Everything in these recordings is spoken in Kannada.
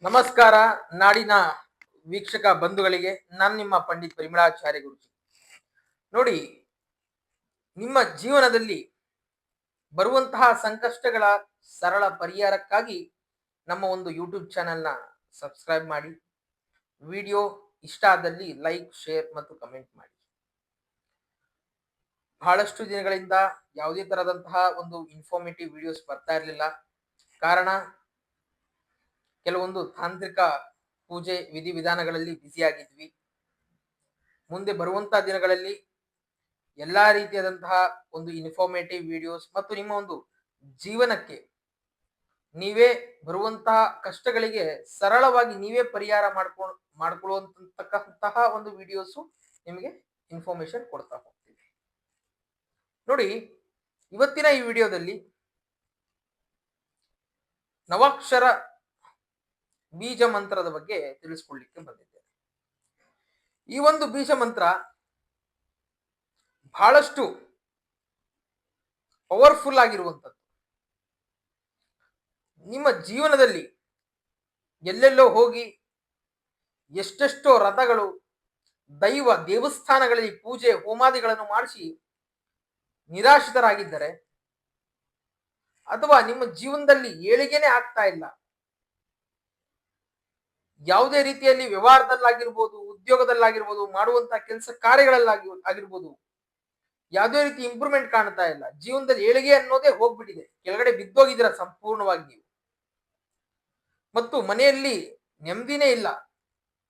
ನಮಸ್ಕಾರ ನಾಡಿನ ವೀಕ್ಷಕ ಬಂಧುಗಳಿಗೆ. ನಾನು ನಿಮ್ಮ ಪಂಡಿತ್ ಪರಿಮಳಾಚಾರ್ಯ ಗುರುಜಿ. ನೋಡಿ, ನಿಮ್ಮ ಜೀವನದಲ್ಲಿ ಬರುವಂತಹ ಸಂಕಷ್ಟಗಳ ಸರಳ ಪರಿಹಾರಕ್ಕಾಗಿ ನಮ್ಮ ಒಂದು ಯೂಟ್ಯೂಬ್ ಚಾನೆಲ್ನ ಸಬ್ಸ್ಕ್ರೈಬ್ ಮಾಡಿ. ವಿಡಿಯೋ ಇಷ್ಟ ಆದಲ್ಲಿ ಲೈಕ್, ಶೇರ್ ಮತ್ತು ಕಮೆಂಟ್ ಮಾಡಿ. ಬಹಳಷ್ಟು ದಿನಗಳಿಂದ ಯಾವುದೇ ತರದಂತಹ ಒಂದು ಇನ್ಫಾರ್ಮೇಟಿವ್ ವಿಡಿಯೋಸ್ ಬರ್ತಾ ಇರಲಿಲ್ಲ. ಕಾರಣ, ಕೆಲವೊಂದು ತಾಂತ್ರಿಕ ಪೂಜೆ ವಿಧಿವಿಧಾನಗಳಲ್ಲಿ ಬ್ಯುಸಿಯಾಗಿದ್ವಿ. ಮುಂದೆ ಬರುವಂತಹ ದಿನಗಳಲ್ಲಿ ಎಲ್ಲಾ ರೀತಿಯಾದಂತಹ ಒಂದು ಇನ್ಫಾರ್ಮೇಟಿವ್ ವಿಡಿಯೋಸ್ ಮತ್ತು ನಿಮ್ಮ ಒಂದು ಜೀವನಕ್ಕೆ ನೀವೇ ಬರುವಂತಹ ಕಷ್ಟಗಳಿಗೆ ಸರಳವಾಗಿ ನೀವೇ ಪರಿಹಾರ ಮಾಡ್ಕೊಳ್ಳುವಂತಹ ಒಂದು ವಿಡಿಯೋಸ್ ನಿಮಗೆ ಇನ್ಫಾರ್ಮೇಶನ್ ಕೊಡ್ತಾ ಹೋಗ್ತೀವಿ. ನೋಡಿ, ಇವತ್ತಿನ ಈ ವಿಡಿಯೋದಲ್ಲಿ ನವಾಕ್ಷರ ಬೀಜ ಮಂತ್ರದ ಬಗ್ಗೆ ತಿಳಿಸ್ಕೊಳ್ಳಿಕ್ಕೆ ಬಂದಿದ್ದೇನೆ. ಈ ಒಂದು ಬೀಜ ಮಂತ್ರ ಬಹಳಷ್ಟು ಪವರ್ಫುಲ್ ಆಗಿರುವಂಥದ್ದು. ನಿಮ್ಮ ಜೀವನದಲ್ಲಿ ಎಲ್ಲೆಲ್ಲೋ ಹೋಗಿ ಎಷ್ಟೆಷ್ಟೋ ರಥಗಳು, ದೇವಸ್ಥಾನಗಳಲ್ಲಿ ಪೂಜೆ ಹೋಮಾದಿಗಳನ್ನು ಮಾಡಿಸಿ ನಿರಾಶ್ರಿತರಾಗಿದ್ದರೆ, ಅಥವಾ ನಿಮ್ಮ ಜೀವನದಲ್ಲಿ ಏಳಿಗೆನೆ ಆಗ್ತಾ ಇಲ್ಲ, ಯಾವುದೇ ರೀತಿಯಲ್ಲಿ ವ್ಯವಹಾರದಲ್ಲಾಗಿರ್ಬೋದು, ಉದ್ಯೋಗದಲ್ಲಾಗಿರ್ಬೋದು, ಮಾಡುವಂತಹ ಕೆಲಸ ಕಾರ್ಯಗಳಲ್ಲಾಗಿರ್ಬೋದು, ಯಾವುದೇ ರೀತಿ ಇಂಪ್ರೂವ್ಮೆಂಟ್ ಕಾಣ್ತಾ ಇಲ್ಲ, ಜೀವನದಲ್ಲಿ ಏಳಿಗೆ ಅನ್ನೋದೇ ಹೋಗ್ಬಿಟ್ಟಿದೆ, ಕೆಳಗಡೆ ಬಿದ್ದೋಗಿದ್ದೀರಾ ಸಂಪೂರ್ಣವಾಗಿ ನೀವು. ಮತ್ತು ಮನೆಯಲ್ಲಿ ನೆಮ್ಮದಿನೇ ಇಲ್ಲ.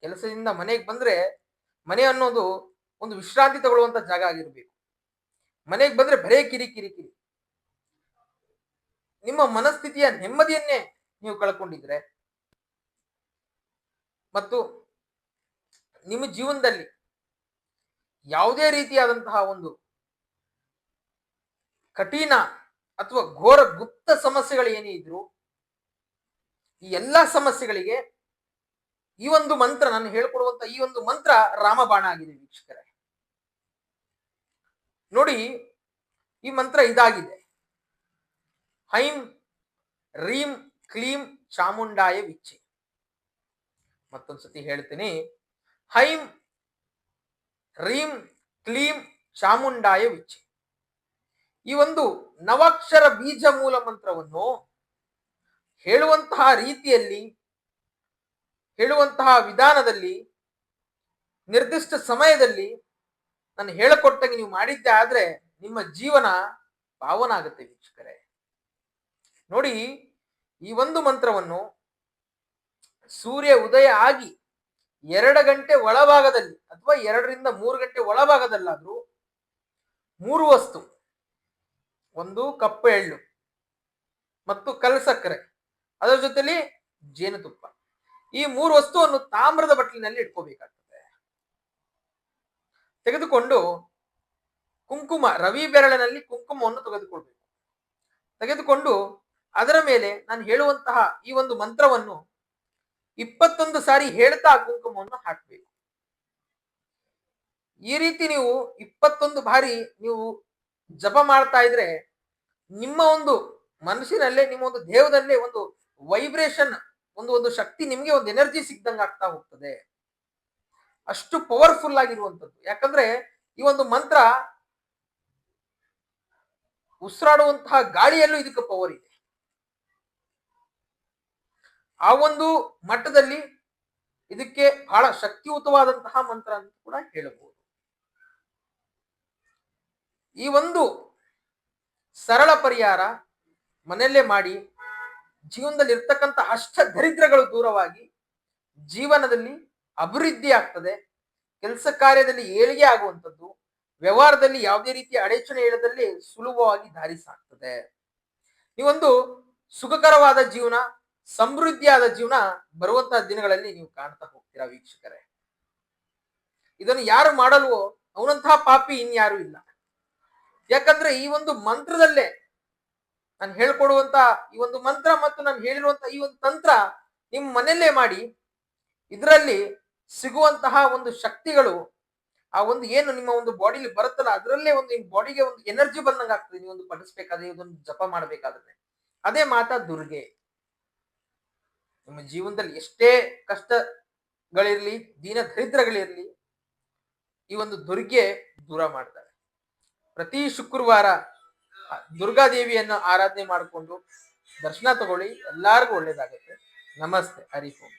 ಕೆಲಸದಿಂದ ಮನೆಗೆ ಬಂದ್ರೆ ಮನೆ ಅನ್ನೋದು ಒಂದು ವಿಶ್ರಾಂತಿ ತಗೊಳ್ಳುವಂತ ಜಾಗ ಆಗಿರ್ಬೇಕು. ಮನೆಗೆ ಬಂದ್ರೆ ಬರೇ ಕಿರಿಕಿರಿ. ನಿಮ್ಮ ಮನಸ್ಥಿತಿಯ ನೆಮ್ಮದಿಯನ್ನೇ ನೀವು ಕಳ್ಕೊಂಡಿದ್ರೆ ಮತ್ತು ನಿಮ್ಮ ಜೀವನದಲ್ಲಿ ಯಾವುದೇ ರೀತಿಯಾದಂತಹ ಒಂದು ಕಠಿಣ ಅಥವಾ ಘೋರ ಗುಪ್ತ ಸಮಸ್ಯೆಗಳು ಏನೇ ಇದ್ರು, ಈ ಎಲ್ಲಾ ಸಮಸ್ಯೆಗಳಿಗೆ ಈ ಒಂದು ಮಂತ್ರ, ನಾನು ಹೇಳ್ಕೊಡುವಂತ ಈ ಒಂದು ಮಂತ್ರ ರಾಮಬಾಣ ಆಗಿದೆ ವೀಕ್ಷಕರೇ. ನೋಡಿ, ಈ ಮಂತ್ರ ಇದಾಗಿದೆ: ಹೈಂ ರೀಂ ಕ್ಲೀಂ ಚಾಮುಂಡಾಯ ವಿಚ್ಚೆ. ಮತ್ತೊಂದ್ಸತಿ ಹೇಳ್ತೀನಿ: ಹೈಂ ರೀಂ ಕ್ಲೀಂ ಚಾಮುಂಡಾಯ ವಿಚ್ಚೆ. ಈ ಒಂದು ನವಾಕ್ಷರ ಬೀಜ ಮೂಲ ಮಂತ್ರವನ್ನು ಹೇಳುವಂತಹ ರೀತಿಯಲ್ಲಿ, ಹೇಳುವಂತಹ ವಿಧಾನದಲ್ಲಿ, ನಿರ್ದಿಷ್ಟ ಸಮಯದಲ್ಲಿ ನಾನು ಹೇಳಿಕೊಟ್ಟಂಗೆ ನೀವು ಮಾಡಿದ್ದೆ ಆದ್ರೆ ನಿಮ್ಮ ಜೀವನ ಪಾವನ ಆಗುತ್ತೆ ವೀಕ್ಷಕರೇ. ನೋಡಿ, ಈ ಒಂದು ಮಂತ್ರವನ್ನು ಸೂರ್ಯ ಉದಯ ಆಗಿ 2 ಗಂಟೆ ಒಳಭಾಗದಲ್ಲಿ ಅಥವಾ 2 ರಿಂದ 3 ಗಂಟೆ ಒಳಭಾಗದಲ್ಲಾದ್ರೂ 3 ವಸ್ತು, ಒಂದು ಕಪ್ಪು ಎಳ್ಳು ಮತ್ತು ಕಲ್ಸಕ್ಕರೆ, ಅದರ ಜೊತೆಲಿ ಜೇನುತುಪ್ಪ, ಈ 3 ವಸ್ತುವನ್ನು ತಾಮ್ರದ ಬಟ್ಲಿನಲ್ಲಿ ಇಟ್ಕೋಬೇಕಾಗ್ತದೆ. ತೆಗೆದುಕೊಂಡು ಕುಂಕುಮ, ರವಿ ಬೆರಳಿನಲ್ಲಿ ಕುಂಕುಮವನ್ನು ತೆಗೆದುಕೊಂಡು ಅದರ ಮೇಲೆ ನಾನು ಹೇಳುವಂತಹ ಈ ಒಂದು ಮಂತ್ರವನ್ನು 21 ಸಾರಿ ಹೇಳ್ತಾ ಕುಂಕುಮವನ್ನು ಹಾಕಬೇಕು. ಈ ರೀತಿ ನೀವು 21 ಬಾರಿ ನೀವು ಜಪ ಮಾಡ್ತಾ ಇದ್ರೆ ನಿಮ್ಮ ಒಂದು ಮನಸ್ಸಿನಲ್ಲೇ, ನಿಮ್ಮ ಒಂದು ದೇಹದಲ್ಲೇ ಒಂದು ವೈಬ್ರೇಷನ್, ಒಂದು ಶಕ್ತಿ, ನಿಮಗೆ ಒಂದು ಎನರ್ಜಿ ಸಿಗ್ದಂಗೆ ಆಗ್ತಾ ಹೋಗ್ತದೆ. ಅಷ್ಟು ಪವರ್ಫುಲ್ ಆಗಿರುವಂಥದ್ದು. ಯಾಕಂದ್ರೆ ಈ ಒಂದು ಮಂತ್ರ ಉಸಿರಾಡುವಂತಹ ಗಾಳಿಯಲ್ಲೂ ಇದಕ್ಕೆ ಪವರ್ ಇದೆ. ಆ ಒಂದು ಮಟ್ಟದಲ್ಲಿ ಇದಕ್ಕೆ ಬಹಳ ಶಕ್ತಿಯುತವಾದಂತಹ ಮಂತ್ರ ಅಂತ ಕೂಡ ಹೇಳಬಹುದು. ಈ ಒಂದು ಸರಳ ಪರಿಹಾರ ಮನೆಯಲ್ಲೇ ಮಾಡಿ ಜೀವನದಲ್ಲಿ ಇರ್ತಕ್ಕಂಥ ಅಷ್ಟ ದರಿದ್ರಗಳು ದೂರವಾಗಿ ಜೀವನದಲ್ಲಿ ಅಭಿವೃದ್ಧಿ ಆಗ್ತದೆ. ಕೆಲಸ ಕಾರ್ಯದಲ್ಲಿ ಏಳಿಗೆ ಆಗುವಂಥದ್ದು, ವ್ಯವಹಾರದಲ್ಲಿ ಯಾವುದೇ ರೀತಿಯ ಅಡಚಣೆ ಇಲ್ಲದಲ್ಲಿ ಸುಲಭವಾಗಿ ದಾರಿ ಸಾಕ್ತದೆ. ನೀವೊಂದು ಸುಖಕರವಾದ ಜೀವನ, ಸಮೃದ್ಧಿಯಾದ ಜೀವನ ಬರುವಂತಹ ದಿನಗಳಲ್ಲಿ ನೀವು ಕಾಣ್ತಾ ಹೋಗ್ತೀರಾ ವೀಕ್ಷಕರೇ. ಇದನ್ನು ಯಾರು ಮಾಡಲ್ವೋ ಅವನಂತಹ ಪಾಪಿ ಇನ್ಯಾರು ಇಲ್ಲ. ಯಾಕಂದ್ರೆ ಈ ಒಂದು ಮಂತ್ರದಲ್ಲೇ ನಾನು ಹೇಳ್ಕೊಡುವಂತ ಈ ಒಂದು ಮಂತ್ರ ಮತ್ತು ನಾನು ಹೇಳಿರುವಂತಹ ಈ ಒಂದು ತಂತ್ರ ನಿಮ್ಮ ಮನೆಯಲ್ಲೇ ಮಾಡಿ, ಇದರಲ್ಲಿ ಸಿಗುವಂತಹ ಒಂದು ಶಕ್ತಿಗಳು, ಆ ಒಂದು ಏನು ನಿಮ್ಮ ಒಂದು ಬಾಡಿಲಿ ಬರುತ್ತಲ್ಲ, ಅದರಲ್ಲೇ ಒಂದು ಬಾಡಿಗೆ ಒಂದು ಎನರ್ಜಿ ಬಂದಂಗೆ ಆಗ್ತದೆ. ನೀವೊಂದು ಪಡಿಸ್ಬೇಕಾದ್ರೆ, ಇದೊಂದು ಜಪ ಮಾಡ್ಬೇಕಾದ್ರೆ. ಅದೇ ಮಾತಾ ದುರ್ಗೆ. ನಿಮ್ಮ ಜೀವನದಲ್ಲಿ ಎಷ್ಟೇ ಕಷ್ಟಗಳಿರ್ಲಿ, ದೀನ ದರಿದ್ರಗಳಿರ್ಲಿ, ಈ ಒಂದು ದುರ್ಗೆ ದೂರ ಮಾಡ್ತಾಳೆ. ಪ್ರತಿ ಶುಕ್ರವಾರ ದುರ್ಗಾದೇವಿಯನ್ನು ಆರಾಧನೆ ಮಾಡಿಕೊಂಡು ದರ್ಶನ ತಗೊಳ್ಳಿ, ಎಲ್ಲಾರ್ಗು ಒಳ್ಳೇದಾಗುತ್ತೆ. ನಮಸ್ತೆ. ಹರಿ ಓಂ.